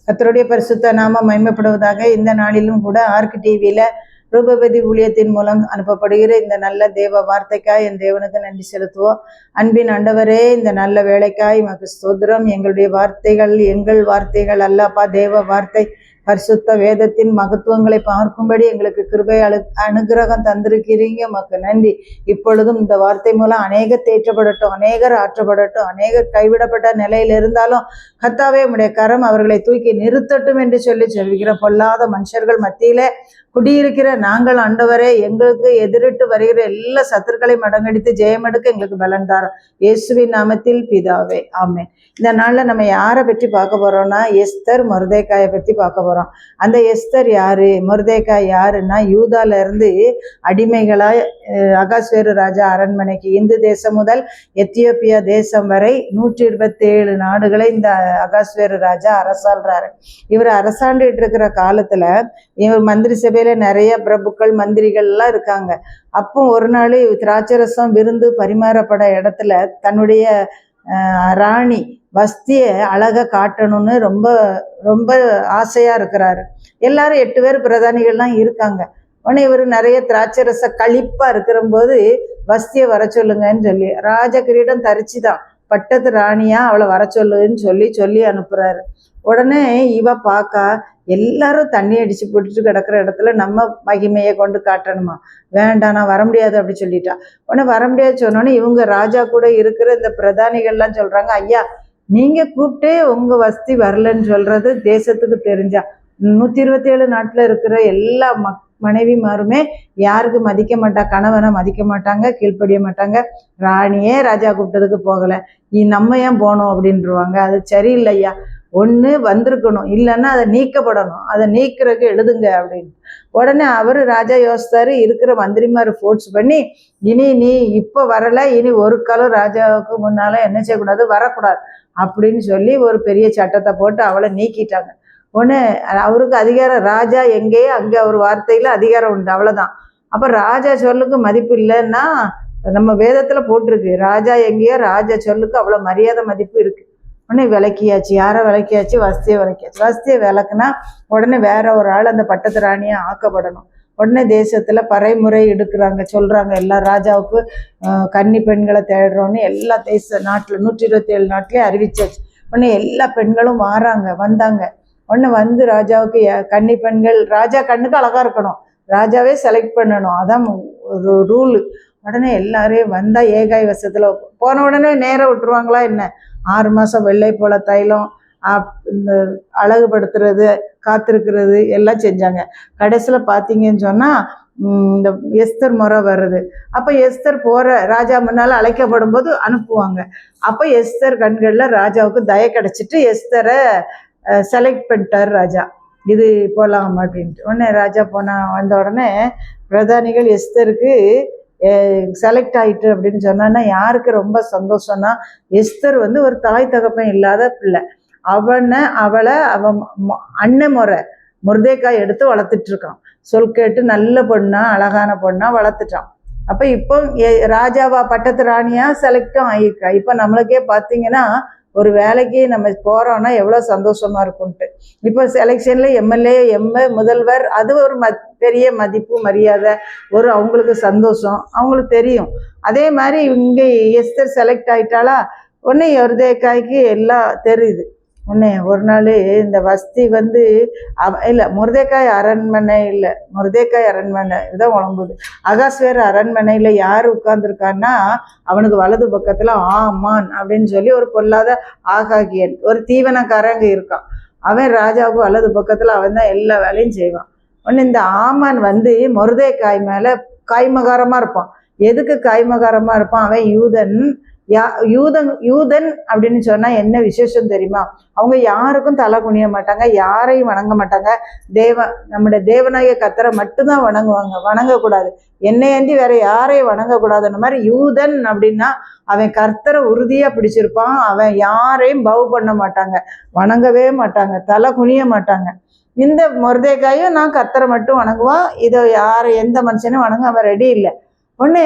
கர்த்தருடைய பரிசுத்த நாமம் மகிமைப்படுவதாக. இந்த நாளிலும் கூட ஆர்க் டிவியில ரூபபதி ஊழியத்தின் மூலம் அனுப்பப்படுகிற இந்த நல்ல தேவ வார்த்தைக்காய் என் தேவனுக்கு நன்றி செலுத்துவோம். அன்பின் ஆண்டவரே, இந்த நல்ல வேலைக்காய் மக்கு ஸ்தோத்திரம். எங்களுடைய வார்த்தைகள் எங்கள் வார்த்தைகள் அல்லப்பா, தேவ வார்த்தை பரிசுத்த வேதத்தின் மகத்துவங்களை பார்க்கும்படி எங்களுக்கு கிருபை அனுகிரகம் தந்திருக்கிறீங்க, மக்கு நன்றி. இப்பொழுதும் இந்த வார்த்தை மூலம் அநேகர் தேற்றப்படட்டும், அநேகர் ஆற்றப்படட்டும், அநேகர் கைவிடப்பட்ட நிலையில் இருந்தாலும் கர்த்தாவே உம்முடைய கரம் அவர்களை தூக்கி நிறுத்தட்டும் என்று சொல்லி சொல்லுகிற பொல்லாத மனுஷர்கள் மத்தியில குடியிருக்கிற நாங்கள் ஆண்டவரே, எங்களுக்கு எதிரிட்டு வருகிற எல்லா சத்துருக்களை மடங்கடித்து ஜெயமெடுக்க எங்களுக்கு பலன் தாரும். இயேசுவின் நாமத்தில் பிதாவே, ஆமென். இந்த நாள்ல நம்ம யாரை பற்றி பார்க்க போறோம்னா, எஸ்தர் மொர்தெகாயை பற்றி பார்க்க போறோம். அந்த எஸ்தர் யாரு, மொர்தெகாய் யாருன்னா, யூதால இருந்து அடிமைகளாய் அகாஸ்வேரு ராஜா அரண்மனைக்கு இந்து தேசம் முதல் எத்தியோப்பியா தேசம் வரை 127 நாடுகளை இந்த அகாஸ்வேரு ராஜா அரசாள்றாரு. இவர் அரசாண்டுட்டு இருக்கிற காலத்துல இவர் மந்திரி சபையில நிறைய பிரபுக்கள் மந்திரிகள் எல்லாம் இருக்காங்க. அப்போ ஒரு நாள் திராட்சரசம் விருந்து பரிமாறப்பட இடத்துல தன்னுடைய ராணி வஸ்திய அழகா காட்டணும்னு ரொம்ப ரொம்ப ஆசையா இருக்கிறாரு. எல்லாரும் 8 பேர் பிரதானிகள்லாம் இருக்காங்க. உடனே இவர் நிறைய திராட்சரச கழிப்பா இருக்கிற போது வஸ்திய வர சொல்லுங்கன்னு சொல்லி, ராஜ கிரீடம் தரிச்சுதான் பட்டத்து ராணியா அவளை வர சொல்லுன்னு சொல்லி அனுப்புறாரு. உடனே இவ பார்க்கா எல்லாரும் தண்ணி அடிச்சு போட்டுட்டு கிடக்கிற இடத்துல நம்ம மகிமையை கொண்டு காட்டணுமா, வேண்டாம் நான் வர முடியாது அப்படி சொல்லிட்டா. உடனே வர முடியாது சொன்னோன்னே இவங்க ராஜா கூட இருக்கிற இந்த பிரதானிகள்லாம் சொல்றாங்க, ஐயா நீங்க கூப்பிட்டே உங்க வஸ்தி வரலன்னு சொல்றது தேசத்துக்கு தெரிஞ்சா 127 நாட்டுல இருக்கிற எல்லா மனைவிமாருமே யாருக்கு மதிக்க மாட்டா, கணவனை மதிக்க மாட்டாங்க, கீழ்ப்படிய மாட்டாங்க. ராணியே ராஜா கூப்பிட்டதுக்கு போகலை, நம்ம ஏன் போனோம் அப்படின்ருவாங்க. அது சரியில்லையா, ஒன்று வந்திருக்கணும், இல்லைன்னா அதை நீக்கப்படணும், அதை நீக்கிறதுக்கு எழுதுங்க அப்படின்னு. உடனே அவர் ராஜா யோசித்தாரு, இருக்கிற மந்திரிமார் ஃபோர்ஸ் பண்ணி, இனி நீ இப்போ வரலை, இனி ஒரு காலம் ராஜாவுக்கு முன்னால என்ன செய்யக்கூடாது, வரக்கூடாது அப்படின்னு சொல்லி ஒரு பெரிய சட்டத்தை போட்டு அவளை நீக்கிட்டாங்க. ஒன்று அவருக்கு அதிகாரம், ராஜா எங்கேயோ அங்கே அவர் வார்த்தையில் அதிகாரம் உண்டு, அவ்வளோதான். அப்போ ராஜா சொல்லுக்கு மதிப்பு இல்லைன்னா நம்ம வேதத்தில் போட்டிருக்கு, ராஜா எங்கேயோ ராஜா சொல்லுக்கு அவ்வளோ மரியாதை மதிப்பு இருக்குது. உடனே விளக்கியாச்சு, யாரை விளக்கியாச்சு, வஸ்தியை விளக்கியாச்சு. வஸ்தியை விளக்குனா உடனே வேற ஒரு ஆள் அந்த பட்டத்து ராணியை ஆக்கப்படணும். உடனே தேசத்துல பறைமுறை எடுக்கிறாங்க, சொல்றாங்க எல்லா ராஜாவுக்கு கன்னி பெண்களை தேடுறோன்னு எல்லா நாட்டுல 127 நாட்டிலே அறிவிச்சாச்சு. உடனே எல்லா பெண்களும் வந்தாங்க. உடனே வந்து ராஜாவுக்கு கன்னி பெண்கள் ராஜா கண்ணுக்கு அழகா இருக்கணும், ராஜாவே செலக்ட் பண்ணணும், அதான் ஒரு ரூலு. உடனே எல்லாரையும் வந்தா ஏகாய் வசத்துல போன உடனே நேரம் விட்டுருவாங்களா என்ன, 6 மாதம் வெள்ளை போல தைலம், இந்த அழகுபடுத்துறது, காத்திருக்கிறது எல்லாம் செஞ்சாங்க. கடைசியில் பார்த்தீங்கன்னு சொன்னால் இந்த எஸ்தர் முறை வருது. அப்போ எஸ்தர் போகிற ராஜா முன்னால் அழைக்கப்படும் போது அனுப்புவாங்க. அப்போ எஸ்தர் கண்களில் ராஜாவுக்கு தய கிடச்சிட்டு எஸ்தரை செலக்ட் பண்ணிட்டார் ராஜா, இது போகலாம் அப்படின்ட்டு. உடனே ராஜா வந்த உடனே பிரதானிகள் எஸ்தருக்கு செலக்ட் ஆயிட்டு அப்படின்னு சொன்னா யாருக்கு ரொம்ப சந்தோஷம்னா, எஸ்தர் வந்து ஒரு தாய் தகப்பன் இல்லாத பிள்ளை, அவளை அவன் அண்ணன் முறை மொர்தெகாய் எடுத்து வளர்த்துட்டு இருக்கான். சொல் கேட்டு நல்ல பொண்ணா அழகான பொண்ணா வளர்த்துட்டான். அப்ப இப்போ ராஜாவா பட்டத்து ராணியா செலக்டும் ஆயிருக்கா. இப்ப நம்மளுக்கே பார்த்தீங்கன்னா ஒரு வேலைக்கு நம்ம போறோம்னா எவ்வளோ சந்தோஷமா இருக்கும்ட்டு. இப்போ செலெக்ஷன்ல எம்எல்ஏ முதல்வர், அது ஒரு பெரிய மதிப்பு மரியாதை, ஒரு அவங்களுக்கு சந்தோஷம், அவங்களுக்கு தெரியும். அதே மாதிரி இங்கே எஸ்தர் செலக்ட் ஆயிட்டாளா, உடனே மொர்தெகாய்க்கு எல்லாம் தெரியுது. உடனே ஒரு நாள் இந்த வஸ்தி வந்து இல்லை மொர்தெகாய் அரண்மனை இல்லை, மொர்தெகாய் அரண்மனை இதான் உழம்புது. அகாஸ்வேரு அரண்மனையில் யார் உட்கார்ந்துருக்கான்னா, அவனுக்கு வலது பக்கத்தில் ஆமான் அப்படின்னு சொல்லி ஒரு பொல்லாத ஆகாகியன் ஒரு தீவனக்காரங்க இருக்கான். அவன் ராஜாவுக்கு வலது பக்கத்தில் அவன் தான் எல்லா வேலையும் செய்வான். ஒன்று இந்த ஆமான் வந்து மொர்தெகாய் மேலே காய்மகாரமாக இருப்பான். எதுக்கு காய்மகாரமாக இருப்பான், அவன் யூதன் அப்படின்னு சொன்னா என்ன விசேஷம் தெரியுமா, அவங்க யாருக்கும் தலை குனிய மாட்டாங்க, யாரையும் வணங்க மாட்டாங்க, நம்முடைய தேவனாய கர்த்தரை மட்டும்தான் வணங்குவாங்க, வணங்கக்கூடாது, என்னையேந்தி வேற யாரையும் வணங்கக்கூடாதுன்ற மாதிரி. யூதன் அப்படின்னா அவன் கர்த்தரை உறுதியா பிடிச்சிருப்பான், அவன் யாரையும் பவ் பண்ண மாட்டாங்க, வணங்கவே மாட்டாங்க, தலை குனிய மாட்டாங்க. இந்த மொர்தெகாயும் நான் கர்த்தரை மட்டும் வணங்குவான், இதை யாரை எந்த மனுஷனும் வணங்க அவன் ரெடி இல்லை. ஒன்று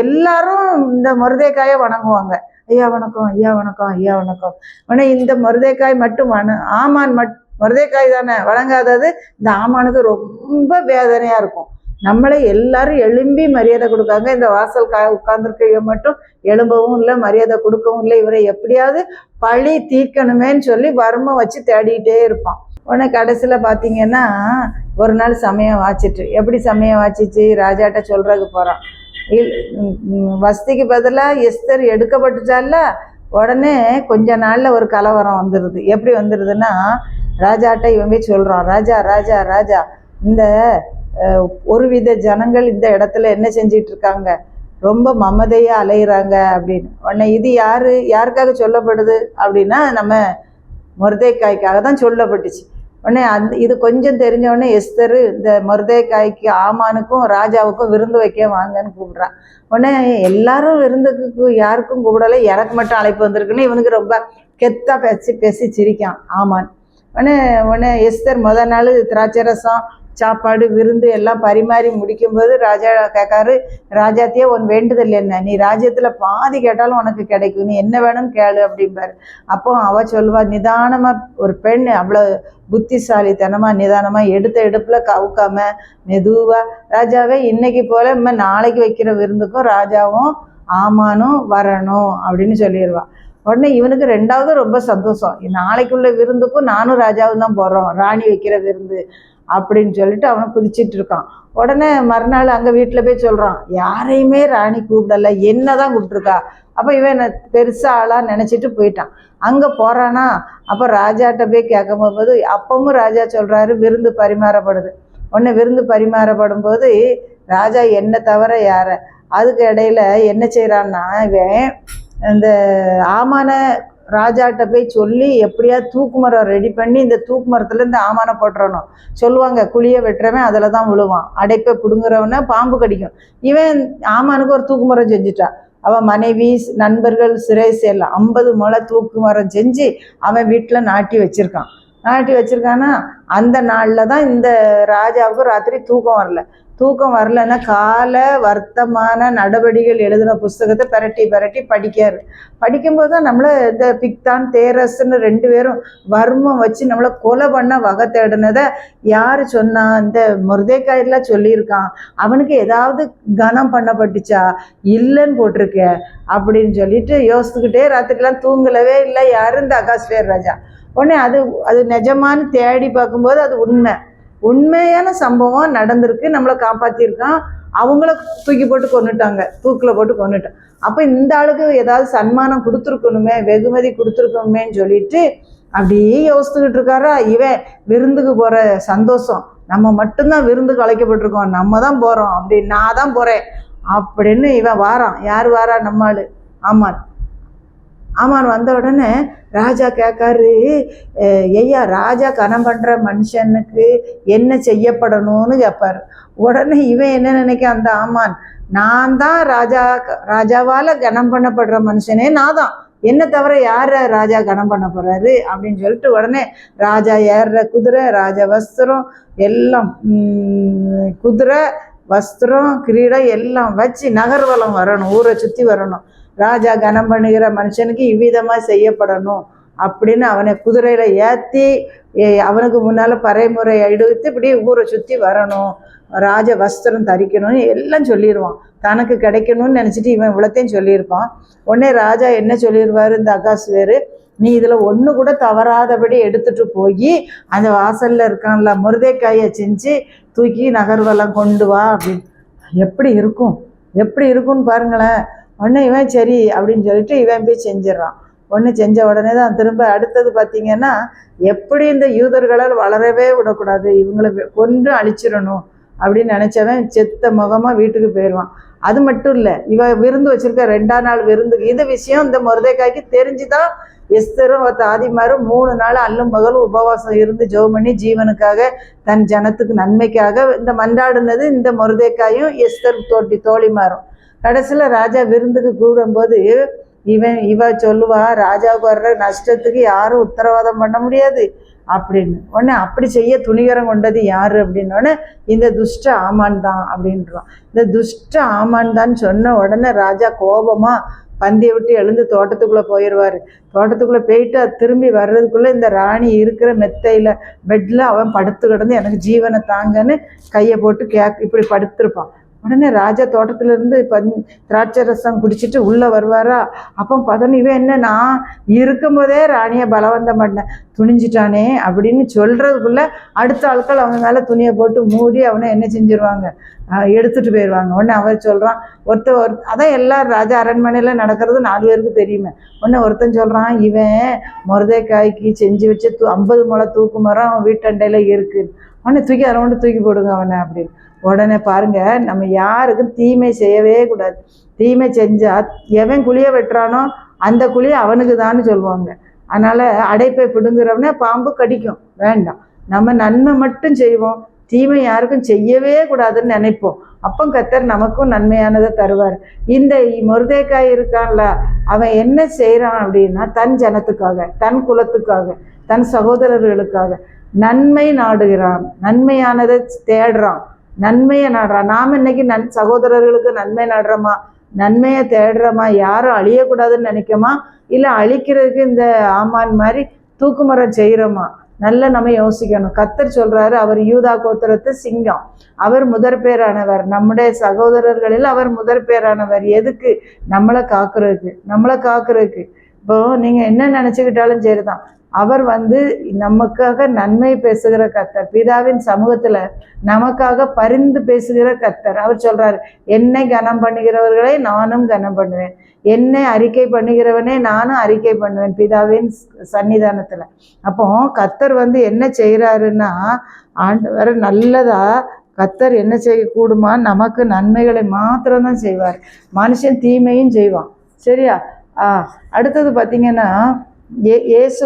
எல்லாரும் இந்த மொர்தெகாயை வணங்குவாங்க, ஐயா வணக்கம், ஐயா வணக்கம், ஐயா வணக்கம். ஆனால் இந்த மொர்தெக்காய் மட்டும் ஆமான் மொர்தெக்காய் தானே வணங்காதது இந்த ஆமானுக்கு ரொம்ப வேதனையாக இருக்கும். நம்மளை எல்லாரும் எழும்பி மரியாதை கொடுக்காங்க, இந்த வாசல் உட்கார்ந்துருக்க மட்டும் எழும்பவும் இல்லை, மரியாதை கொடுக்கவும் இல்லை. இவரை எப்படியாவது பழி தீர்க்கணுமேன்னு சொல்லி வர்மம் வச்சு தேடிக்கிட்டே இருப்பான். உடனே கடைசியில் பார்த்தீங்கன்னா ஒரு நாள் சமயம் வாச்சிட்டு, எப்படி சமயம் வாச்சிச்சு, ராஜாட்ட சொல்கிறதுக்கு போகிறான். வஸ்திக்கு பதிலாக எஸ்தர் எடுக்கப்பட்டுச்சால, உடனே கொஞ்ச நாளில் ஒரு கலவரம் வந்துடுது. எப்படி வந்துடுதுன்னா, ராஜாட்ட இவன் போய் சொல்கிறான், ராஜா ராஜா ராஜா, இந்த ஒருவித ஜனங்கள் இந்த இடத்துல என்ன செஞ்சிட்டு இருக்காங்க, ரொம்ப மமதையாக அலையிறாங்க அப்படின்னு. உடனே இது யாருக்காக சொல்லப்படுது அப்படின்னா, நம்ம மொர்தெக்காய்க்காக தான் சொல்லப்பட்டுச்சு. உடனே இது கொஞ்சம் தெரிஞ்சவொடனே எஸ்தர் இந்த மொர்தெக்காய்க்கு ஆமானுக்கும் ராஜாவுக்கும் விருந்து வைக்க வாங்கன்னு கூப்பிட்றான். உடனே எல்லாரும் விருந்துக்கு யாருக்கும் கூப்பிடலை, எனக்கு மட்டும் அழைப்பு வந்திருக்குன்னு இவனுக்கு ரொம்ப கெத்தா பேசி சிரிக்கான் ஆமான். உடனே எஸ்தர் முதல் நாள் திராட்சை ரசம் சாப்பாடு விருந்து எல்லாம் பரிமாறி முடிக்கும்போது ராஜா கேட்காரு, ராஜாத்தியே உன் வேண்டுதல் என்ன, நீ ராஜ்யத்தில் பாதி கேட்டாலும் உனக்கு கிடைக்கும், நீ என்ன வேணும்னு கேளு அப்படிம்பாரு. அப்போ அவ சொல்லுவா, நிதானமாக ஒரு பெண் அவ்வளோ புத்திசாலித்தனமாக நிதானமாக எடுப்பில் கவுக்காம மெதுவாக, ராஜாவே இன்னைக்கு போல நாளைக்கு வைக்கிற விருந்துக்கும் ராஜாவும் ஆமானும் வரணும் அப்படின்னு சொல்லிடுவான். உடனே இவனுக்கு ரெண்டாவது ரொம்ப சந்தோஷம், நாளைக்குள்ள விருந்துக்கும் நானும் ராஜாவும் தான் போகிறோம், ராணி வைக்கிற விருந்து அப்படின்னு சொல்லிட்டு அவன் குதிச்சிட்டு இருக்கான். உடனே மறுநாள் அங்கே வீட்டில் போய் சொல்கிறான், யாரையுமே ராணி கூப்பிடலை, என்ன தான் கூப்பிட்ருக்கா. அப்போ இவன் பெருசாக ஆளாக நினச்சிட்டு போயிட்டான். அங்கே போகிறானா, அப்போ ராஜாட்ட போய் கேட்கும் போது அப்பவும் ராஜா சொல்கிறாரு விருந்து பரிமாறப்படுது. உடனே விருந்து பரிமாறப்படும் போது ராஜா என்ன தவிர யாரை, அதுக்கு இடையில என்ன செய்கிறான்னா, இவன் இந்த ஆமான ராஜாட்ட போய் சொல்லி எப்படியா தூக்கு மரம் ரெடி பண்ணி இந்த தூக்கு மரத்துல இந்த ஆமானை போட்டுறணும். சொல்லுவாங்க, குழியை வெட்டுறவன் அதில் தான் விழுவான், அடைப்பை பிடுங்குறவன பாம்பு கடிக்கும். இவன் ஆமானுக்கு ஒரு தூக்கு மரம் செஞ்சுட்டான். அவன் மனைவி நண்பர்கள் சிறைஸ் எல்லாம் 50 முளை தூக்கு மரம் செஞ்சு அவன் வீட்டில் நாட்டி வச்சிருக்கானா. அந்த நாளில் தான் இந்த ராஜாவுக்கு ராத்திரி தூக்கம் வரலன்னா கால வர்த்தமான நடவடிக்கைகள் எழுதின புஸ்தகத்தை பரட்டி படிக்கும்போது தான் நம்மளை இந்த பிக்தான் தேரஸ்ன்னு 2 பேரும் வர்மம் வச்சு நம்மளை கொலை பண்ண வகை தேடினதை யார் சொன்னா, இந்த மொர்தெக்காயெல்லாம் சொல்லியிருக்கான், அவனுக்கு ஏதாவது கனம் பண்ணப்பட்டுச்சா, இல்லைன்னு போட்டிருக்க அப்படின்னு சொல்லிட்டு யோசிச்சுக்கிட்டே ராத்திரிலாம் தூங்கலவே இல்லை யாரு, இந்த அகாஸ்வேர் ராஜா. உடனே அது நிஜமானு தேடி பார்க்கும்போது அது உண்மையான சம்பவம் நடந்திருக்கு, நம்மளை காப்பாற்றிருக்கான். அவங்கள தூக்கி போட்டு கொண்டுட்டாங்க, தூக்கில் போட்டு கொண்டுட்டான். அப்போ இந்த ஆளுக்கு ஏதாவது சன்மானம் கொடுத்துருக்கணுமே, வெகுமதி கொடுத்துருக்கணுமேன்னு சொல்லிட்டு அப்படியே யோசித்துக்கிட்டு இருக்காரா. இவன் விருந்துக்கு போகிற சந்தோஷம், நம்ம மட்டும்தான் விருந்துக்கு அழைக்கப்பட்டிருக்கோம், நம்ம தான் போகிறோம், அப்படி நான் தான் போகிறேன் அப்படின்னு இவன் வாரான். யார் வாரா, நம்ம ஆள் ஆமான் வந்த உடனே ராஜா கேட்காரு, ஐயா ராஜா கனம் பண்ணுற மனுஷனுக்கு என்ன செய்யப்படணும்னு கேட்பாரு. உடனே இவன் என்ன நினைக்க, அந்த ஆமான், நான் தான் ராஜாவால் கனம் பண்ணப்படுற மனுஷனே நான் தான், என்ன தவிர யார் ராஜா கனம் பண்ண போகிறாரு அப்படின்னு சொல்லிட்டு உடனே ராஜா ஏறுற குதிரை, ராஜா வஸ்திரம் எல்லாம், குதிரை வஸ்திரம் கிரீடம் எல்லாம் வச்சு நகர்வலம் வரணும், ஊரை சுற்றி வரணும். ராஜா கனம் பண்ணுகிற மனுஷனுக்கு இவ்விதமாக செய்யப்படணும் அப்படின்னு அவனை குதிரையில் ஏற்றி அவனுக்கு முன்னால் பறைமுறை எடுத்து இப்படி ஊரை சுற்றி வரணும், ராஜ வஸ்திரம் தரிக்கணும்னு எல்லாம் சொல்லிடுவான். தனக்கு கிடைக்கணும்னு நினச்சிட்டு இவன் இவ்வளோத்தையும் சொல்லியிருப்பான். உடனே ராஜா என்ன சொல்லிடுவார், இந்த அகாஸ்வேரு, நீ இதில் ஒன்று கூட தவறாதபடி எடுத்துகிட்டு போய் அந்த வாசலில் இருக்கான்ல மொர்தெக்காயை செஞ்சு தூக்கி நகர்வெல்லாம் கொண்டு வா அப்படின்னு. எப்படி இருக்கும்னு பாருங்களேன். உடனே இவன் சரி அப்படின்னு சொல்லிட்டு இவன் போய் செஞ்சிடறான். செஞ்ச உடனே தான் திரும்ப அடுத்தது பார்த்தீங்கன்னா, எப்படி இந்த யூதர்களால் வளரவே விடக்கூடாது, இவங்களை கொன்று அழிச்சிடணும் அப்படின்னு நினச்சவன் செத்த முகமாக வீட்டுக்கு போயிடுவான். அது மட்டும் இல்லை, விருந்து வச்சுருக்க 2ஆம் நாள் விருந்துக்கு இந்த விஷயம் இந்த மொர்தெக்காய்க்கு தெரிஞ்சுதான் எஸ்தரும் தாதிமாரும் 3 நாள் அல்லும் பகலும் உபவாசம் இருந்து ஜெபம் பண்ணி ஜீவனுக்காக தன் ஜனத்துக்கு நன்மைக்காக இந்த மன்றாடுனது இந்த மொர்தெக்காயும் எஸ்தர் தோழிமாரும். கடைசியில் ராஜா விருந்துக்கு கூடும்போது இவ சொல்லுவா, ராஜாவுக்கு வர்ற நஷ்டத்துக்கு யாரும் உத்தரவாதம் பண்ண முடியாது அப்படின்னு. உடனே அப்படி செய்ய துணிகரம் கொண்டது யாரு அப்படின்னோடனே இந்த துஷ்ட ஆமான் தான் அப்படின்றான். இந்த துஷ்ட ஆமான் தான் சொன்ன உடனே ராஜா கோபமா பந்தியை விட்டு எழுந்து தோட்டத்துக்குள்ளே போயிடுவார். தோட்டத்துக்குள்ளே போயிட்டு அது திரும்பி வர்றதுக்குள்ளே இந்த ராணி இருக்கிற மெத்தையில் பெட்டில் அவன் படுத்து கிடந்து எனக்கு ஜீவனை தாங்கன்னு கையை போட்டு இப்படி படுத்திருப்பான். உடனே ராஜா தோட்டத்திலேருந்து திராட்சை ரசம் குடிச்சிட்டு உள்ளே வருவாரா. அப்போ இவன் என்ன நான் இருக்கும்போதே ராணியை பலவந்தம் பண்ணேன், துணிஞ்சிட்டானே அப்படின்னு சொல்கிறதுக்குள்ளே அடுத்த ஆட்கள் அவன் மேலே துணியை போட்டு மூடி அவனை என்ன செஞ்சிருவாங்க, எடுத்துகிட்டு போயிடுவாங்க. உடனே அவர் சொல்கிறான், அதான் எல்லாரும் ராஜா அரண்மனையில் நடக்கிறது 4 பேருக்கு தெரியுமே. உடனே ஒருத்தன் சொல்கிறான், இவன் மொர்தெக்காய்க்கு செஞ்சு வச்சு 50 முழ தூக்கு மரம் அவன் வீட்டண்டையில் இருக்குது, அவனை தூக்கி அரௌண்டு தூக்கி போடுங்க அவனை அப்படின்னு. உடனே பாருங்க, நம்ம யாருக்கும் தீமை செய்யவே கூடாது. தீமை செஞ்சால் எவன் குழியை வெட்டுறானோ அந்த குழியை அவனுக்கு தான் சொல்லுவாங்க. அதனால் அடைப்பை பிடுங்குறவனே பாம்பு கடிக்கும், வேண்டாம். நம்ம நன்மை மட்டும் செய்வோம், தீமை யாருக்கும் செய்யவே கூடாதுன்னு நினைப்போம். அப்போ கர்த்தர் நமக்கும் நன்மையானதை தருவார். இந்த மொர்தெக்காய் இருக்கான்ல, அவன் என்ன செய்கிறான் அப்படின்னா தன் ஜனத்துக்காக, தன் குலத்துக்காக, தன் சகோதரர்களுக்காக நன்மை நாடுகிறான், நன்மையானதை தேடுறான், நன்மையை நாடுறான். நாம் இன்னைக்கு சகோதரர்களுக்கு நன்மை நாடுறோமா, நன்மையை தேடுறோமா, யாரும் அழியக்கூடாதுன்னு நினைக்கமா, இல்லை அழிக்கிறதுக்கு இந்த ஆமான் மாதிரி தூக்குமரம் செய்கிறோமா? நல்லா நம்ம யோசிக்கணும். கர்த்தர் சொல்கிறாரு, அவர் யூதா கோத்திரத்து சிங்கம், அவர் முதற் பேரானவர், நம்முடைய சகோதரர்களில் அவர் முதற் பேரானவர். எதுக்கு? நம்மளை காக்குறதுக்கு. இப்போ நீங்கள் என்ன நினச்சிக்கிட்டாலும் சரிதான், அவர் நமக்காக நன்மை பேசுகிற கர்த்தர், பிதாவின் சமூகத்தில் நமக்காக பரிந்து பேசுகிற கர்த்தர். அவர் சொல்கிறார், என்னை கனம் பண்ணுகிறவர்களை நானும் கனம் பண்ணுவேன், என்னை அறிக்கை பண்ணுகிறவனே நானும் அறிக்கை பண்ணுவேன் பிதாவின் சன்னிதானத்தில். அப்போ கர்த்தர் என்ன செய்கிறாருன்னா, ஆண்டவர் நல்லதா கர்த்தர் என்ன செய்யக்கூடுமா, நமக்கு நன்மைகளை மாத்திரம்தான் செய்வார், மனுஷன் தீமையும் செய்வான். சரியா? அடுத்தது பார்த்தீங்கன்னா, இயேசு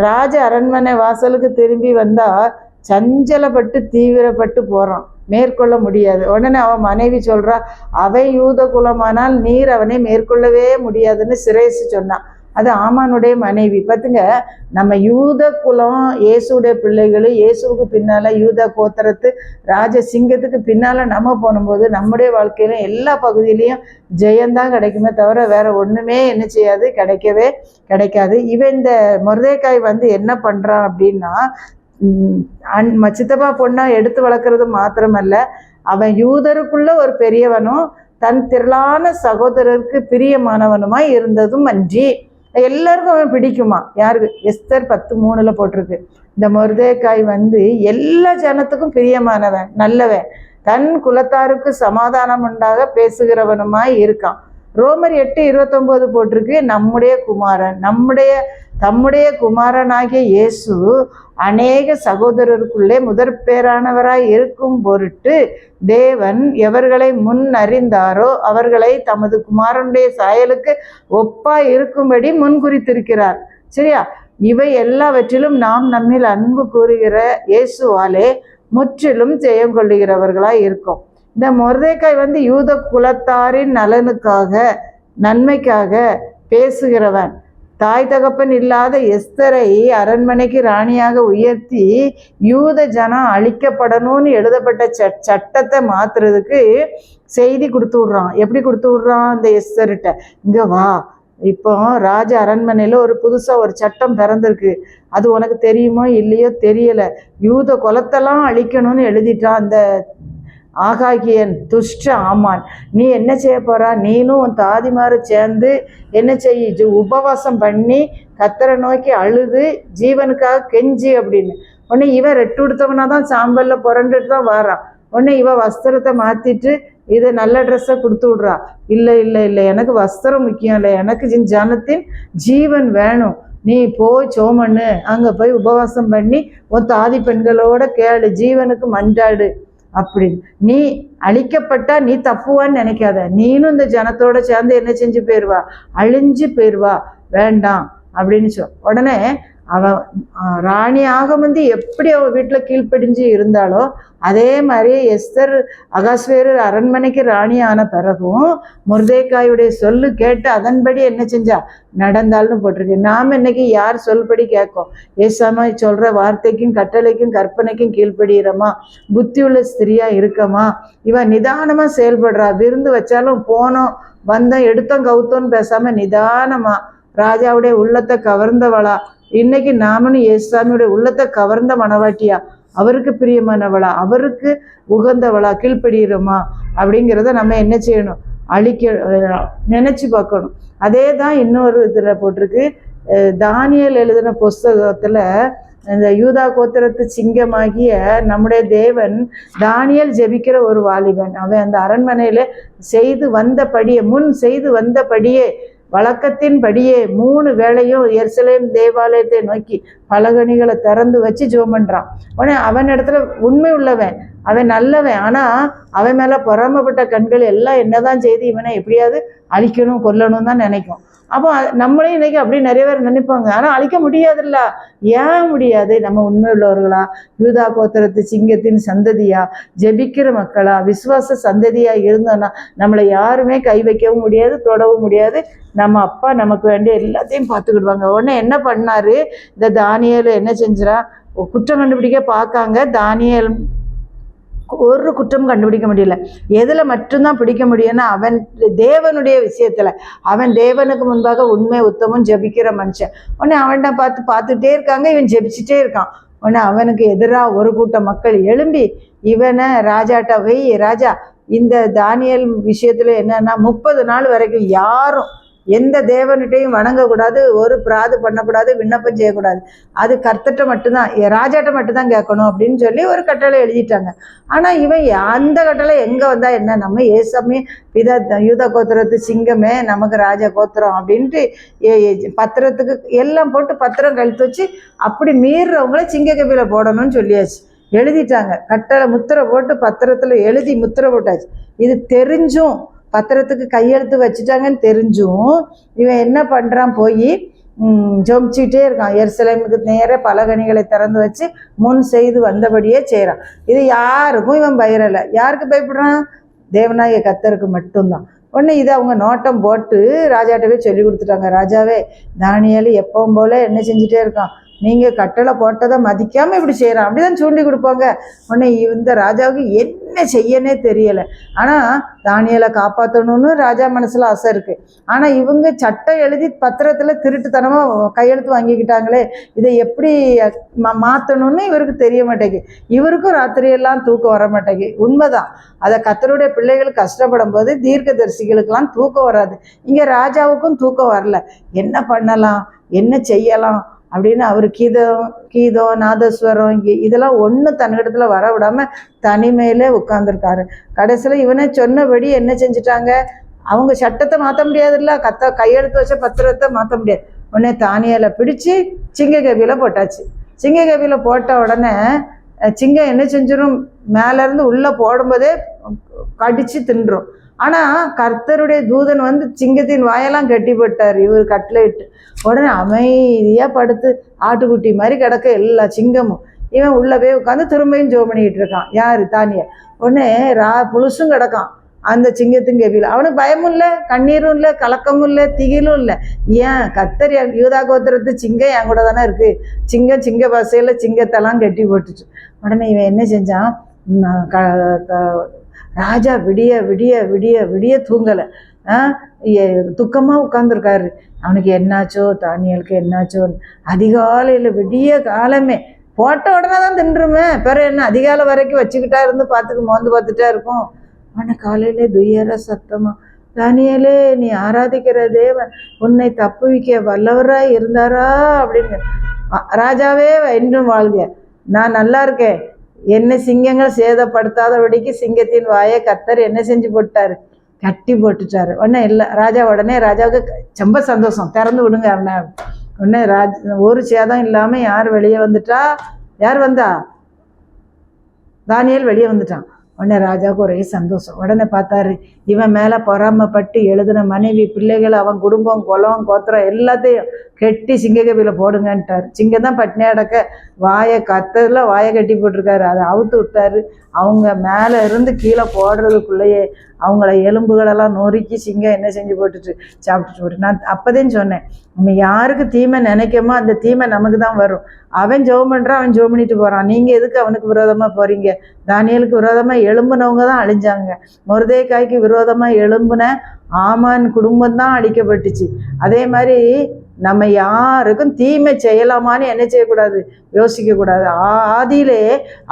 ராஜ அரண்மனை வாசலுக்கு திரும்பி வந்தால் சஞ்சலப்பட்டு தீவிரப்பட்டு போகிறான், மேற்கொள்ள முடியாது. உடனே அவன் மனைவி சொல்கிறா, அவை யூத குலமானால் நீர் அவனை மேற்கொள்ளவே முடியாதுன்னு சிரேசு சொன்னான். அது ஆமானுடைய மனைவி. பார்த்துங்க, நம்ம யூத குலம், இயேசுடைய பிள்ளைகள், இயேசுவுக்கு பின்னால் யூத கோத்திரத்து ராஜ சிங்கத்துக்கு பின்னால் நம்ம போகும்போது நம்முடைய வாழ்க்கையிலும் எல்லா பகுதியிலையும் ஜெயந்தான் கிடைக்குமே தவிர வேற ஒன்றுமே என்ன செய்யாது, கிடைக்காது. இவன் இந்த மொர்தெக்காய் என்ன பண்ணுறான் அப்படின்னா, சித்தப்பா பொண்ணா எடுத்து வளர்க்குறது மாத்திரமல்ல, அவன் யூதருக்குள்ள ஒரு பெரியவனும் தன் திரளான சகோதரருக்கு பிரியமானவனுமாய் இருந்ததும் அன்றி எல்லாருக்கும் அவன் பிடிக்குமா. யாருக்கு? எஸ்தர் 10:3 போட்டிருக்கு. இந்த மொர்தெக்காய் எல்லா ஜனத்துக்கும் பிரியமானவன், நல்லவன், தன் குலத்தாருக்கு சமாதானம் உண்டாக பேசுகிறவனுமாய் இருக்கான். ரோமர் 8:29 போட்டிருக்கு, தம்முடைய குமாரனாகிய இயேசு அநேக சகோதரருக்குள்ளே முதற் பேரானவராய் இருக்கும் பொருட்டு தேவன் எவர்களை முன் அறிந்தாரோ அவர்களை தமது குமாரனுடைய சாயலுக்கு ஒப்பாய் இருக்கும்படி முன்குறித்திருக்கிறார். சரியா? இவை எல்லாவற்றிலும் நாம் நம்மில் அன்பு கூறுகிற இயேசுவாலே முற்றிலும் ஜெயம் கொள்ளுகிறவர்களாய் இருக்கும். இந்த மொர்தெக்காய் யூத குலத்தாரின் நலனுக்காக, நன்மைக்காக பேசுகிறவன். தாய் தகப்பன் இல்லாத எஸ்தரை அரண்மனைக்கு ராணியாக உயர்த்தி யூத ஜனம் அழிக்கப்படணும்னு எழுதப்பட்ட சட்டத்தை மாத்துறதுக்கு செய்தி கொடுத்து விடுறான். எப்படி கொடுத்து விடுறான்? இந்த எஸ்தர்கிட்ட, இங்கே வா, இப்போ ராஜ அரண்மனையில் ஒரு புதுசாக ஒரு சட்டம் பிறந்திருக்கு, அது உனக்கு தெரியுமோ இல்லையோ தெரியலை, யூத குலத்தெல்லாம் அழிக்கணும்னு எழுதிட்டான் அந்த ஆகாகியன் துஷ்ட ஆமான். நீ என்ன செய்ய போறா? நீனும் உன் தாதிமாரை சேர்ந்து என்ன செய்ய, உபவாசம் பண்ணி கர்த்தரை நோக்கி அழுது ஜீவனுக்காக கெஞ்சி அப்படின்னு. உடனே இவன் ரெட்டு கொடுத்தவனா தான் சாம்பல்ல புரண்டுட்டு தான் வாரான். உடனே இவ வஸ்திரத்தை மாத்திட்டு இதை நல்ல ட்ரெஸ்ஸை கொடுத்து விட்றா. இல்லை இல்லை இல்லை, எனக்கு வஸ்திரம் முக்கியம் இல்லை, எனக்கு ஜனத்தின் ஜீவன் வேணும், நீ போய் சோமண்ணு, அங்கே போய் உபவாசம் பண்ணி உன் தாதி பெண்களோட கேளு, ஜீவனுக்கு மன்றாடு அப்படின்னு. நீ அழிக்கப்பட்டா நீ தப்புவான்னு நினைக்காத, நீனும் இந்த ஜனத்தோட சேர்ந்து என்ன செஞ்சு போயிடுவா, அழிஞ்சு போயிடுவா, வேண்டாம் அப்படின்னு உடனே அவன் ராணியாக எப்படி அவள் வீட்டில் கீழ்ப்படிஞ்சு இருந்தாலோ அதே மாதிரி எஸ்தர் அகாஸ்வேரர் அரண்மனைக்கு ராணியான பிறகும் மொர்தெக்காயுடைய சொல்லு கேட்டு அதன்படி என்ன செஞ்சா நடந்தால்னு போட்டிருக்கு. நாம் இன்னைக்கு யார் சொல்படி கேட்கும்? ஏசாம சொல்கிற வார்த்தைக்கும் கட்டளைக்கும் கற்பனைக்கும் கீழ்ப்படுகிறோமா? புத்தி உள்ள ஸ்திரியா இருக்கமா? இவன் நிதானமாக செயல்படுறா. விருந்து வச்சாலும் போனோம் வந்தோம் எடுத்தோம் கவுத்தோன்னு பேசாம நிதானமா ராஜாவுடைய உள்ளத்தை கவர்ந்தவளா, இன்னைக்கு நாமனும் இயேசுசாமியுடைய உள்ளத்தை கவர்ந்த மனவாட்டியா, அவருக்கு பிரியமானவளா, அவருக்கு உகந்தவளா கீழ்ப்படுகிறோமா அப்படிங்கிறத நம்ம என்ன செய்யணும், நினைச்சு பார்க்கணும். அதே தான் இன்னொரு இதில் போட்டிருக்கு. தானியேல் எழுதின புஸ்தகத்துல இந்த யூதா கோத்திரத்து சிங்கமாகிய நம்முடைய தேவன் தானியேல் ஜெபிக்கிற ஒரு வாலிபன். அவன் அந்த அரண்மனையில முன் செய்து வந்தபடியே வழக்கத்தின்படியே 3 வேளையும் எருசலேம் தேவாலயத்தை நோக்கி பலகணிகளை திறந்து வச்சு ஜெபம் பண்றான். உடனே அவன் இடத்துல உண்மை உள்ளவன், அவன் நல்லவன். ஆனா அவன் மேல பொறாமப்பட்ட கண்கள் எல்லாம் என்னதான் செய்து இவனை எப்படியாவது அழிக்கணும் கொல்லணும் தான் நினைக்கும். அப்போ நம்மளே இன்னைக்கு அப்படி நிறைய பேர் நினைப்பாங்க. ஆனா அழிக்க முடியாதுல்ல. ஏன் முடியாது? நம்ம உண்மை உள்ளவர்களா, யூதா கோத்திரத்து சிங்கத்தின் சந்ததியா, ஜெபிக்கிற மக்களா, விசுவாச சந்ததியா இருந்தோன்னா நம்மளை யாருமே கை வைக்கவும் முடியாது, தொடவும் முடியாது. நம்ம அப்பா நமக்கு வேண்டிய எல்லாத்தையும் பார்த்துக்கிடுவாங்க. உடனே என்ன பண்ணாரு, இந்த தானியேல் என்ன செஞ்சிரா, குற்றம் கண்டுபிடிக்க பார்க்காங்க. தானியேல் ஒரு குற்றம் கண்டுபிடிக்க முடியல. எதில் மட்டும்தான் பிடிக்க முடியும்னா அவன் தேவனுடைய விஷயத்தில். அவன் தேவனுக்கு முன்பாக உண்மை உத்தமும் ஜெபிக்கிற மனுஷன். உடனே அவன்கிட்ட பார்த்துட்டே இருக்காங்க, இவன் ஜெபிச்சுட்டே இருக்கான். உடனே அவனுக்கு எதிராக ஒரு கூட்ட மக்கள் எழும்பி இவனை ராஜாட்ட ராஜா இந்த தானியேல் விஷயத்தில் என்னன்னா 30 நாள் வரைக்கும் யாரும் எந்த தேவன்கிட்டையும் வணங்கக்கூடாது, ஒரு பிராது பண்ணக்கூடாது, விண்ணப்பம் செய்யக்கூடாது, அது கர்த்தர்கிட்ட மட்டும்தான், ராஜாட்ட மட்டும்தான் கேட்கணும் அப்படின்னு சொல்லி ஒரு கட்டளை எழுதிட்டாங்க. ஆனால் இவன் அந்த கட்டளை எங்கே வந்தா என்ன, நம்ம ஏசாமி யூதா கோத்திரத்து சிங்கமே நமக்கு ராஜா கோத்திரம் அப்படின்ட்டு பத்திரத்துக்கு எல்லாம் போட்டு பத்திரம் கழித்து வச்சு அப்படி மீறுறவங்கள சிங்க கபில போடணும்னு சொல்லியாச்சு, எழுதிட்டாங்க. கட்டளை முத்திரை போட்டு பத்திரத்தில் எழுதி முத்திரை போட்டாச்சு. இது தெரிஞ்சும் பத்திரத்துக்கு கையெழுத்து வச்சுட்டாங்கன்னு தெரிஞ்சும் இவன் என்ன பண்ணுறான், போய் ஜொமிச்சிக்கிட்டே இருக்கான். எருசலேமுக்கு நேர பலகணிகளை திறந்து வச்சு முன் செய்து வந்தபடியே செய்கிறான். இது யாருக்கும் இவன் பயரலை. யாருக்கு பயப்படுறான்? தேவனாகிய கர்த்தருக்கு மட்டும்தான். உடனே இதை அவங்க நோட்டம் போட்டு ராஜாட்டவே சொல்லி கொடுத்துட்டாங்க. ராஜாவே, தானியேல் எப்பவும் போல என்ன செஞ்சுட்டே இருக்கான், நீங்கள் கட்டளை போட்டதை மதிக்காமல் இப்படி செய்கிறான் அப்படிதான் சூண்டி கொடுப்பாங்க. உடனே இந்த ராஜாவுக்கு என்ன செய்யனே தெரியலை. ஆனால் தானியேலை காப்பாற்றணும்னு ராஜா மனசில் ஆசை இருக்குது. ஆனால் இவங்க சட்டம் எழுதி பத்திரத்தில் திருட்டுத்தனமாக கையெழுத்து வாங்கிக்கிட்டாங்களே, இதை எப்படி மாற்றணும்னு இவருக்கு தெரிய மாட்டேங்குது. இவருக்கும் ராத்திரியெல்லாம் தூக்கம் வர மாட்டேங்குது. உண்மைதான், அதை கர்த்தருடைய பிள்ளைகள் கஷ்டப்படும் போது தீர்க்கதரிசிகளுக்கெல்லாம் தூக்கம் வராது. இங்கே ராஜாவுக்கும் தூக்கம் வரல. என்ன பண்ணலாம், என்ன செய்யலாம் அப்படின்னு அவர் கீதம் நாதஸ்வரம் இதெல்லாம் ஒன்றும் தன்னிடத்துல வர விடாமல் தனிமையிலே உட்கார்ந்துருக்காரு. கடைசியில் இவனை சொன்னபடி என்ன செஞ்சுட்டாங்க, அவங்க சட்டத்தை மாற்ற முடியாதுல்ல, கையெழுத்து வச்ச பத்திரத்தை மாற்ற முடியாது. உடனே தானியேலை பிடிச்சி சிங்க கபில போட்டாச்சு. சிங்க கபில போட்ட உடனே சிங்கம் என்ன செஞ்சிடும், மேலேருந்து உள்ளே போடும்போதே கடிச்சு தின்றும். ஆனால் கர்த்தருடைய தூதன் வந்து சிங்கத்தின் வாயெல்லாம் கட்டி போட்டார் இவர் கட்டளையிட்டு. உடனே அமைதியாக படுத்து ஆட்டுக்குட்டி மாதிரி கிடக்க எல்லா சிங்கமும். இவன் உள்ளவே உட்காந்து திரும்பியும் ஜோம் பண்ணிக்கிட்டு இருக்கான். யார்? தானியேல். உடனே முழுசும் கிடக்கான் அந்த சிங்கத்தின் கபில. அவனுக்கு பயமும் இல்லை, கண்ணீரும் இல்லை, கலக்கமும் இல்லை, திகிலும் இல்லை. ஏன்? கர்த்தர் யூதா கோத்திரத்து சிங்கம் என் கூட தானே இருக்குது. சிங்க பாசையில் சிங்கத்தெல்லாம் கட்டி போட்டுச்சு. உடனே இவன் என்ன செஞ்சான், ராஜா விடிய விடிய விடிய விடிய தூங்கலை, துக்கமாக உட்காந்துருக்காரு. அவனுக்கு என்னாச்சோ, தானியேலுக்கு என்னாச்சோ. அதிகாலையில் விடிய காலமே போட்ட உடனே தான் தின்றுமே, பிறகு என்ன அதிகாலை வரைக்கும் வச்சுக்கிட்டா இருந்து மோந்து பார்த்துட்டா இருக்கும். ஆனால் காலையிலே துயர சத்தமா, தானியேலே நீ ஆராதிக்கிற தேவன் உன்னை தப்புவிக்க வல்லவராக இருந்தாரா அப்படின்னு. ராஜாவே என்றும் வாழ்க, நான் நல்லா இருக்கேன், என்ன சிங்கங்கள் சேதப்படுத்தாதபடிக்கு சிங்கத்தின் வாயை கர்த்தர் என்ன செஞ்சு போட்டாரு, கட்டி போட்டுட்டாரு. உடனே ராஜாவுக்கு ரொம்ப சந்தோஷம், திறந்து விடுங்க. உடனே ஒரு சேதம் இல்லாமல் யார் வெளியே வந்துட்டா, யார் வந்தா, தானியேல் வெளியே வந்துட்டான். உடனே ராஜாவுக்கு ஒரே சந்தோஷம். உடனே பார்த்தாரு, இவன் மேலே பொறாமப்பட்டு எழுதின மனைவி பிள்ளைகள் அவன் குடும்பம் குலம் கோத்திரம் எல்லாத்தையும் கெட்டி சிங்கக்கவியில் போடுங்கன்ட்டார். சிங்கம் தான் பட்டினி அடக்க வாயை கட்டி போட்டிருக்காரு. அதை அவுத்து விட்டாரு. அவங்க மேலே இருந்து கீழே போடுறதுக்குள்ளேயே அவங்கள எலும்புகளெல்லாம் நொறுக்கி சிங்கம் என்ன செஞ்சு போட்டுட்டு சாப்பிட்டுட்டு போட்டு. நான் அப்போதான் சொன்னேன், நம்ம யாருக்கு தீமை நினைக்கமோ அந்த தீமை நமக்கு தான் வரும். அவன் ஜெபம் பண்ணுறான், அவன் ஜெபம் பண்ணிட்டு போகிறான். நீங்கள் எதுக்கு அவனுக்கு விரோதமாக போகிறீங்க? தானியேலுக்கு விரோதமாக எழும்புனவங்க தான் அழிஞ்சாங்க. மொர்தெகாய்க்கு விரோதமாக எழும்புன ஆமான் குடும்பம் தான் அழிக்கப்பட்டுச்சு. அதே மாதிரி நம்ம யாருக்கும் தீமை செய்யலாமான்னு என்ன செய்யக்கூடாது, யோசிக்கக்கூடாது. ஆதியிலே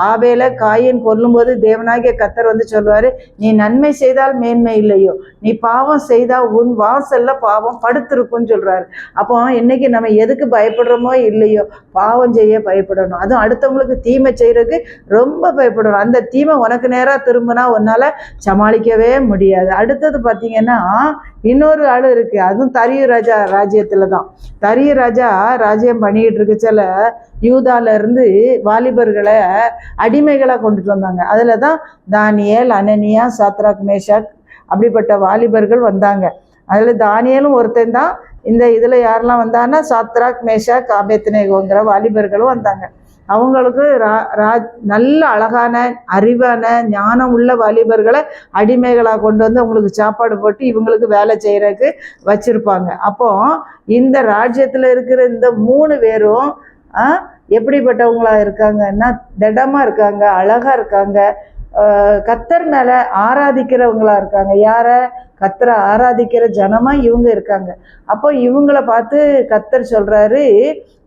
ஆபேல காயின் கொல்லும்போது தேவனாகிய கர்த்தர் வந்து சொல்லுவார், நீ நன்மை செய்தால் மேன்மை இல்லையோ, நீ பாவம் செய்தால் உன் வாசல்ல பாவம் படுத்திருக்குன்னு சொல்கிறாரு. அப்போ இன்னைக்கு நம்ம எதுக்கு பயப்படுறோமோ இல்லையோ பாவம் செய்ய பயப்படணும். அதுவும் அடுத்தவங்களுக்கு தீமை செய்கிறதுக்கு ரொம்ப பயப்படணும். அந்த தீமை உனக்கு நேராக திரும்பினா உன்னால் சமாளிக்கவே முடியாது. அடுத்தது பார்த்தீங்கன்னா இன்னொரு ஆள் இருக்குது, அதுவும் தரியு ராஜா ராஜ்யத்தில் தான். தரியு ராஜா ராஜ்யம் பண்ணிக்கிட்டு இருக்கச்சல யூதால இருந்து வாலிபர்களை அடிமைகளாக கொண்டுட்டு வந்தாங்க. அதில் தான் தானியேல், அனனியா, சாத்ராக், மேஷாக் அப்படிப்பட்ட வாலிபர்கள் வந்தாங்க. அதில் தானியேலும் ஒருத்தன் தான். இந்த இதில் யாரெல்லாம் வந்தாங்கன்னா சாத்ராக், மேஷாக், ஆபேத்நேகோங்கிற வாலிபர்களும் வந்தாங்க. அவங்களுக்கு நல்ல அழகான அறிவான ஞானம் உள்ள வாலிபர்களை அடிமைகளாக கொண்டு வந்து அவங்களுக்கு சாப்பாடு போட்டு இவங்களுக்கு வேலை செய்கிறதுக்கு வச்சுருப்பாங்க. அப்போ இந்த ராஜ்யத்தில் இருக்கிற இந்த 3 பேரும் எப்படிப்பட்டவங்களா இருக்காங்கன்னா, திடமாக இருக்காங்க, அழகாக இருக்காங்க, கர்த்தர் மேலே ஆராதிக்கிறவங்களா இருக்காங்க. யாரை? கர்த்தரை ஆராதிக்கிற ஜனமாக இவங்க இருக்காங்க. அப்போ இவங்களை பார்த்து கர்த்தர் சொல்கிறாரு,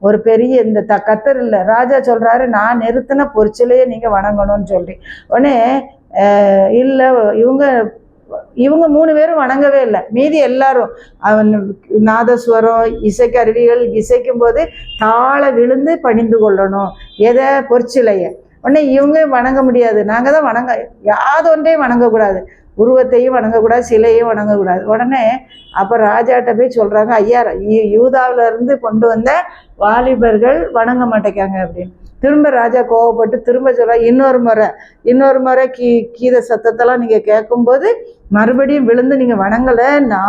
ஒரு பெரிய இந்த கர்த்தர் இல்லை, ராஜா சொல்கிறாரு, நான் நிறுத்தின பொறிச்சிலையே நீங்கள் வணங்கணும்னு சொல்லி. உடனே இல்லை, இவங்க 3 பேரும் வணங்கவே இல்லை. மீதி எல்லாரும் அவன் நாதஸ்வரம் இசைக்கருவிகள் இசைக்கும் போது தாழ விழுந்து பணிந்து கொள்ளணும். எதை? பொற்சிலையை. உடனே இவங்க வணங்க முடியாது. நாங்கள் தான் யாதொன்றையும் வணங்கக்கூடாது, உருவத்தையும் வணங்கக்கூடாது, சிலையும் வணங்கக்கூடாது. உடனே அப்போ ராஜாட்ட போய் சொல்கிறாங்க, ஐயா யூதாவிலேருந்து கொண்டு வந்த வாலிபர்கள் வணங்க மாட்டேக்காங்க அப்படின்னு. திரும்ப ராஜா கோவப்பட்டு திரும்ப சொல்ல, இன்னொரு முறை கீத சத்தத்தெல்லாம் நீங்கள் கேட்கும்போது மறுபடியும் விழுந்து நீங்கள் வணங்கலைன்னா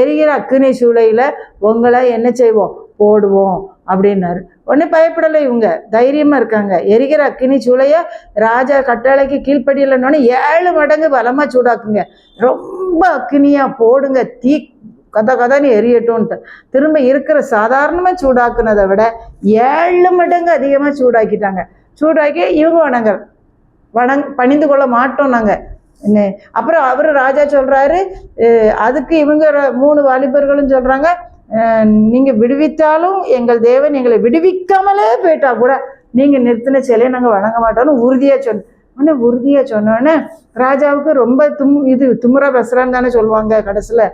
எரிகிற அக்கினி சூளையில் உங்களை என்ன செய்வோம், போடுவோம் அப்படின்னாரு. உடனே பயப்படலை, இவங்க தைரியமாக இருக்காங்க. எரிகிற அக்கினி சூளையை ராஜா கட்டளைக்கு கீழ்ப்படியலைன்னொன்னே 7 மடங்கு பலமாக சூடாக்குங்க, ரொம்ப அக்கினியாக போடுங்க, தீ கதான்னு எரியட்டும்ன்ட்டு. திரும்ப இருக்கிற சாதாரணமாக சூடாக்குனதை விட 7 மடங்கு அதிகமாக சூடாக்கிட்டாங்க. சூடாக்கி இவங்க பணிந்து கொள்ள மாட்டோம் நாங்கள். அப்புறம் அவர் ராஜா சொல்கிறாரு, அதுக்கு இவங்க 3 வாலிபர்களும் சொல்கிறாங்க, நீங்கள் விடுவித்தாலும் எங்கள் தேவன் எங்களை விடுவிக்காமலே போயிட்டா கூட நீங்கள் நிறுத்தின சிலையை நாங்கள் வணங்க மாட்டோம்னு உறுதியாக சொன்னோன்னே ராஜாவுக்கு ரொம்ப துமுறா பேசுகிறான்னு தானே சொல்லுவாங்க. கடைசியில்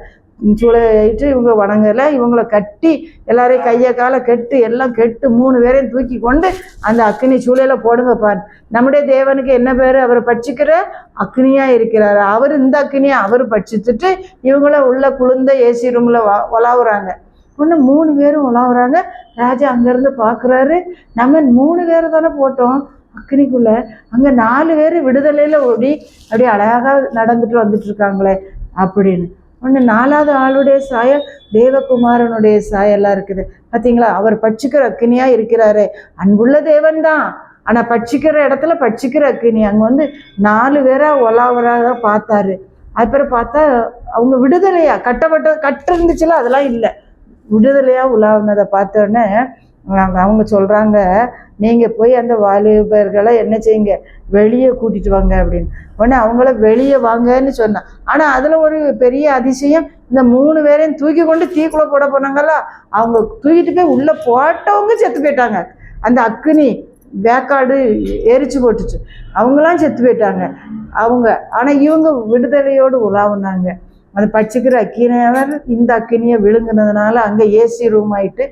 சூளையிட்டு இவங்க வணங்கலை. இவங்களை கட்டி எல்லாரையும் கையை காலை எல்லாம் கெட்டு 3 பேரையும் தூக்கி கொண்டு அந்த அக்னி சூளையில் போடுங்க பாரு. நம்முடைய தேவனுக்கு என்ன பேர்? அவர் பட்சிக்கிற அக்னியாக இருக்கிறார். அவர் இந்த அக்னியை அவர் பட்சிச்சுட்டு இவங்கள உள்ள குளிர்ந்த ஏசி ரூமில் உலாவுறாங்க. ஒன்று 3 பேரும் உலாவுறாங்க. ராஜா அங்கேருந்து பார்க்குறாரு, நம்ம 3 பேரை தானே போட்டோம் அக்னிக்குள்ளே, அங்கே 4 பேர் விடுதலையில் அப்படியே அழகாக நடந்துட்டு வந்துட்டு இருக்காங்களே அப்படின்னு. ஒன்று 4வது ஆளுடைய சாயல் தேவகுமாரனுடைய சாயெல்லாம் இருக்குது. பார்த்தீங்களா? அவர் பட்சிக்கிற அக்கினியாக இருக்கிறாரு. அன்புள்ள தேவன் தான், ஆனால் பட்சிக்கிற இடத்துல பட்சிக்கிற அக்கினி. அங்கே வந்து 4 பேராக ஒலாவராக பார்த்தாரு. அப்புறம் பார்த்தா அவங்க விடுதலையாக கட்டு இருந்துச்சுல, அதெல்லாம் இல்லை, விடுதலையாக உலாவுனதை பார்த்தோன்னே அவங்க சொல்கிறாங்க, நீங்கள் போய் அந்த வாலிபர்களை என்ன செய்யுங்க, வெளியே கூட்டிகிட்டு வாங்க அப்படின்னு. உடனே அவங்கள வெளியே வாங்கன்னு சொன்னான். ஆனால் அதில் ஒரு பெரிய அதிசயம், இந்த 3 பேரையும் தூக்கி கொண்டு தீக்குள்ளே போட போனாங்களா, அவங்க தூக்கிட்டு போய் உள்ளே போட்டவங்க செத்து போயிட்டாங்க. அந்த அக்னி வேக்காடு எரிச்சு போட்டுச்சு, அவங்களாம் செத்து போயிட்டாங்க அவங்க. ஆனால் இவங்க விடுதலையோடு உலாவுனாங்க. அது பட்சிக்கிற அக்கினியவர் இந்த அக்கினியை விழுங்கினதுனால அங்கே ஏசி ரூம் ஆகிட்டு.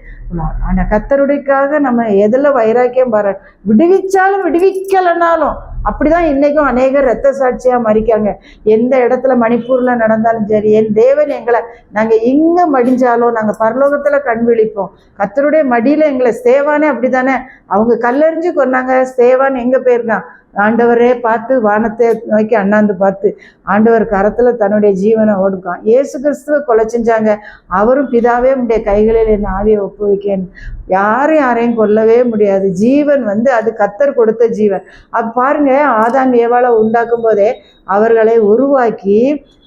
ஆனால் கர்த்தருடையக்காக நம்ம எதில் வைராக்கியம் பாரு, விடுவிச்சாலும் விடுவிக்கலைனாலும் அப்படிதான் இன்றைக்கும் அநேகர் இரத்த சாட்சியாக மறிக்காங்க. எந்த இடத்துல மணிப்பூரில் நடந்தாலும் சரி, என் தேவன் எங்களை, நாங்கள் இங்கே மடிஞ்சாலும் நாங்கள் பரலோகத்தில் கண் விழிப்போம். கர்த்தருடைய மடியில் எங்களை ஸ்தேவானே அப்படி தானே, அவங்க கல்லெறிஞ்சு கொன்னாங்க, ஸ்தேவான் எங்கே போயிருக்கான், ஆண்டவரே பார்த்து வானத்தை நோக்கி அண்ணாந்து பார்த்து ஆண்டவர் கரத்தில் தன்னுடைய ஜீவனை ஒடுக்கான். இயேசு கிறிஸ்துவை கொலை செஞ்சாங்க. அவரும் பிதாவே உடைய கைகளில் என் ஆவியை ஒப்புவிக்கேன். யாரையும் கொல்லவே முடியாது. ஜீவன் அது கர்த்தர் கொடுத்த ஜீவன். அது பாருங்க, ஆதாம் ஏவாளை உண்டாக்கும் போதே அவர்களை உருவாக்கி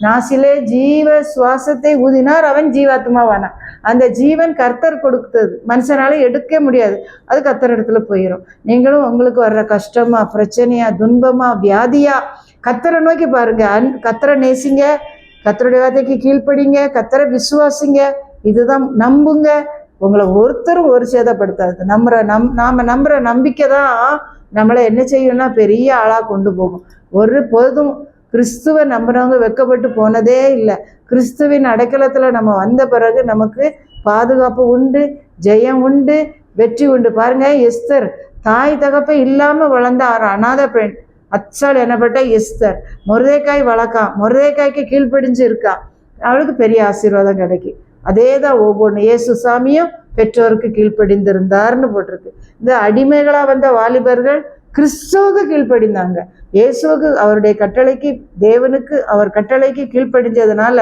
நாசிலே ஜீவ சுவாசத்தை ஊதினார், அவன் ஜீவாத்மாவானான். அந்த ஜீவன் கர்த்தர் கொடுத்தது, மனுஷனால எடுக்க முடியாது. அது கர்த்தர் இடத்துல போயிடும். நீங்களும் உங்களுக்கு வர்ற கஷ்டமா, பிரச்சனையா, துன்பமா, வியாதியா, கர்த்தரை நோக்கி பாருங்க. கர்த்தரை நேசிங்க, கர்த்தருடைய வார்த்தைக்கு கீழ்ப்படிங்க, கர்த்தரை விசுவாசிங்க. இதுதான் நம்புங்க. உங்களை ஒருத்தரும் ஒரு சேதப்படுத்தாது. நாம நம்புற நம்பிக்கை தான் நம்மளை என்ன செய்யணும்னா பெரிய ஆளா கொண்டு போகும். ஒரு பொழுதும் கிறிஸ்துவை நம்பினவங்க வெட்கப்பட்டு போனதே இல்லை. கிறிஸ்துவின் அடைக்கலத்துல நம்ம வந்த பிறகு நமக்கு பாதுகாப்பு உண்டு, ஜெயம் உண்டு, வெற்றி உண்டு. பாருங்க, எஸ்தர் தாய் தகப்பை இல்லாம வளர்ந்த அநாத பெண், அச்சால் எனப்பட்ட எஸ்தர். மொர்தெகாய் வளர்க்கான், மொர்தெகாய்க்கு கீழ்ப்படிஞ்சு இருக்கா, அவளுக்கு பெரிய ஆசீர்வாதம் கிடைக்கும். அதே தான் ஒவ்வொன்று. இயேசு சாமியும் பெற்றோருக்கு கீழ்ப்படிந்திருந்தார்னு போட்டிருக்கு. இந்த அடிமைகளா வந்த வாலிபர்கள் கிறிஸ்துவுக்கு கீழ்ப்படிந்தாங்க. இயேசுவுக்கு, அவருடைய கட்டளைக்கு, தேவனுக்கு அவர் கட்டளைக்கு கீழ்ப்படிஞ்சதுனால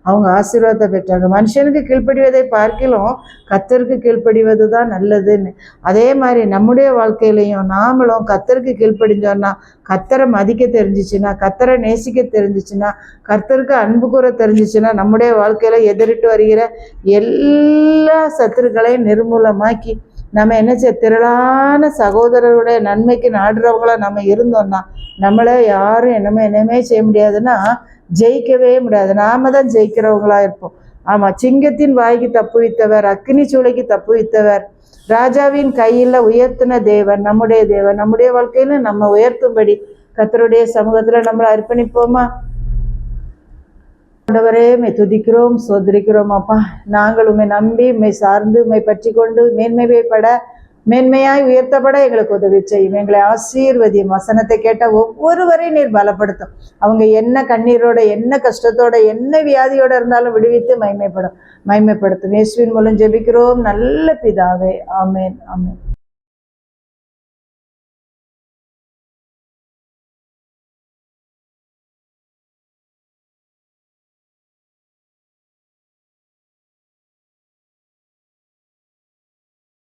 அவங்க ஆசீர்வாதத்தை பெற்றாங்க. மனுஷனுக்கு கீழ்ப்படிவதை பார்க்கிலும் கர்த்தருக்கு கீழ்ப்படிவது தான் நல்லதுன்னு. அதே மாதிரி நம்முடைய வாழ்க்கையிலையும் நாமளும் கர்த்தருக்கு கீழ்ப்படிஞ்சோன்னா, கர்த்தரை மதிக்க தெரிஞ்சிச்சுன்னா, கர்த்தரை நேசிக்க தெரிஞ்சிச்சுன்னா, கர்த்தருக்கு அன்பு கூற தெரிஞ்சிச்சுன்னா, நம்முடைய வாழ்க்கையில எதிரிட்டு வருகிற எல்லா சத்துருக்களையும் நிர்மூலமாக்கி நம்ம என்ன திரளான சகோதரருடைய நன்மைக்கு நாடுறவங்களா நம்ம இருந்தோம்னா நம்மளை யாரும் என்னமே செய்ய முடியாதுன்னா ஜெயிக்கவே முடியாது. நாம தான் ஜெயிக்கிறவங்களா இருப்போம். ஆமா, சிங்கத்தின் வாய்க்கு தப்புவித்தவர், அக்னி சூளைக்கு தப்புவித்தவர், ராஜாவின் கையில உயர்த்தின தேவன் நம்முடைய தேவன். நம்முடைய வாழ்க்கையில நம்ம உயர்த்தும்படி கர்த்தருடைய சமூகத்துல நம்மளை அர்ப்பணிப்போமா? ஆண்டவரே, உம்மை துதிக்கிறோம், சோதரிக்கிறோம் அப்பா. நாங்கள் உம்மை நம்பி, உம்மை சார்ந்து, உம்மை பற்றி கொண்டு மேன்மையாய் உயர்த்தப்பட எங்களுக்கு உதவி செய்யும். எங்களை ஆசீர்வதியும். வசனத்தை கேட்ட ஒவ்வொருவரையும் நீர் பலப்படுத்தும். அவங்க என்ன கண்ணீரோட, என்ன கஷ்டத்தோட, என்ன வியாதியோட இருந்தாலும் விடுவித்து மகிமைப்படுத்தும். இயேசுவின் மூலம் ஜெபிக்கிறோம் நல்ல பிதாவே. ஆமென், ஆமென்.